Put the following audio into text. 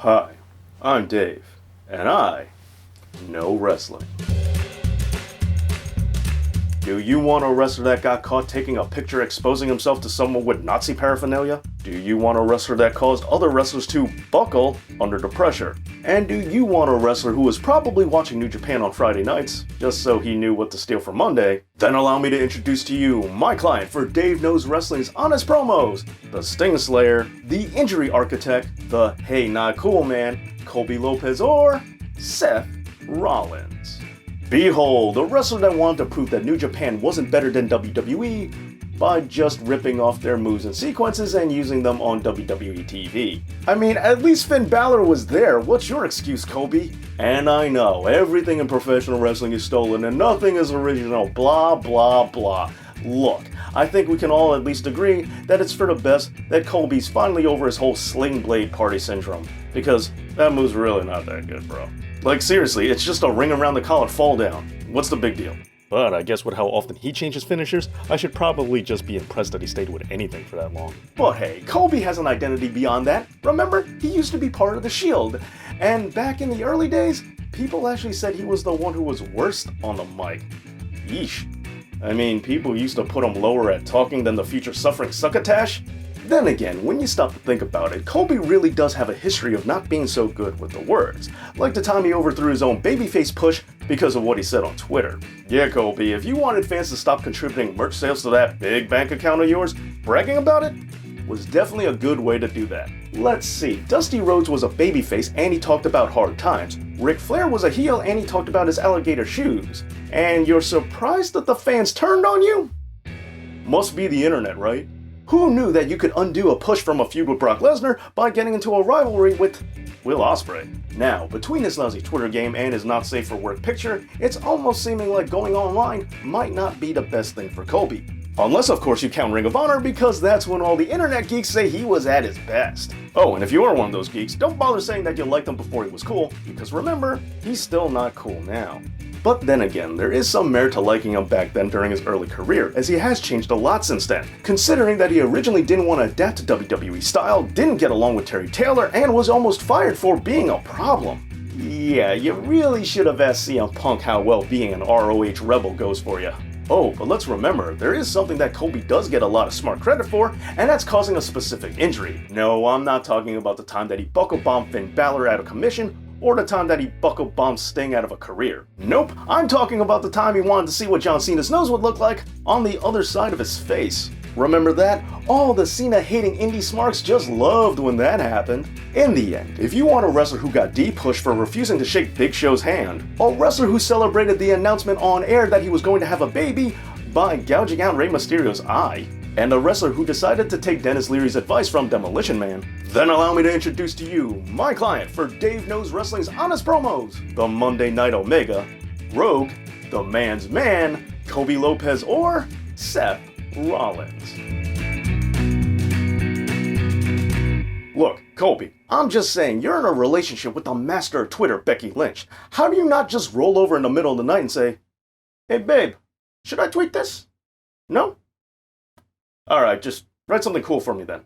Hi, I'm Dave, and I know wrestling. Do you want a wrestler that got caught taking a picture exposing himself to someone with Nazi paraphernalia? Do you want a wrestler that caused other wrestlers to buckle under the pressure? And do you want a wrestler who was probably watching New Japan on Friday nights, just so he knew what to steal for Monday? Then allow me to introduce to you my client for Dave Knows Wrestling's honest promos, the Sting Slayer, the Injury Architect, the Hey Not Cool Man, Colby Lopez, or Seth Rollins. Behold, a wrestler that wanted to prove that New Japan wasn't better than WWE by just ripping off their moves and sequences and using them on WWE TV. I mean, at least Finn Balor was there. What's your excuse, Colby? And I know, everything in professional wrestling is stolen and nothing is original, blah blah blah. Look, I think we can all at least agree that it's for the best that Colby's finally over his whole sling blade party syndrome. Because that move's really not that good, bro. Like seriously, it's just a ring around the collar fall down. What's the big deal? But I guess with how often he changes finishers, I should probably just be impressed that he stayed with anything for that long. But hey, Colby has an identity beyond that. Remember, he used to be part of the Shield. And back in the early days, people actually said he was the one who was worst on the mic. Yeesh. I mean, people used to put him lower at talking than the future suffering succotash. Then again, when you stop to think about it, Colby really does have a history of not being so good with the words. Like the time he overthrew his own babyface push because of what he said on Twitter. Yeah, Colby, if you wanted fans to stop contributing merch sales to that big bank account of yours, bragging about it was definitely a good way to do that. Let's see, Dusty Rhodes was a babyface and he talked about hard times. Ric Flair was a heel and he talked about his alligator shoes. And you're surprised that the fans turned on you? Must be the internet, right? Who knew that you could undo a push from a feud with Brock Lesnar by getting into a rivalry with Will Ospreay? Now, between his lousy Twitter game and his not safe for work picture, it's almost seeming like going online might not be the best thing for Colby. Unless of course you count Ring of Honor, because that's when all the internet geeks say he was at his best. Oh, and if you are one of those geeks, don't bother saying that you liked him before he was cool, because remember, he's still not cool now. But then again, there is some merit to liking him back then during his early career, as he has changed a lot since then, considering that he originally didn't want to adapt to WWE style, didn't get along with Terry Taylor, and was almost fired for being a problem. Yeah, you really should have asked CM Punk how well being an ROH rebel goes for you. Oh, but let's remember, there is something that Colby does get a lot of smart credit for, and that's causing a specific injury. No, I'm not talking about the time that he buckle bombed Finn Balor out of commission, or the time that he buckle bombed Sting out of a career. Nope, I'm talking about the time he wanted to see what John Cena's nose would look like on the other side of his face. Remember that? All the Cena-hating indie smarks just loved when that happened. In the end, if you want a wrestler who got D-pushed for refusing to shake Big Show's hand, a wrestler who celebrated the announcement on air that he was going to have a baby by gouging out Rey Mysterio's eye, and a wrestler who decided to take Dennis Leary's advice from Demolition Man, then allow me to introduce to you my client for Dave Knows Wrestling's honest promos, the Monday Night Omega, Rogue, the Man's Man, Colby Lopez, or Seth Rollins. Look, Colby, I'm just saying, you're in a relationship with the master of Twitter, Becky Lynch. How do you not just roll over in the middle of the night and say, "Hey babe, should I tweet this?" No? Alright, just write something cool for me then.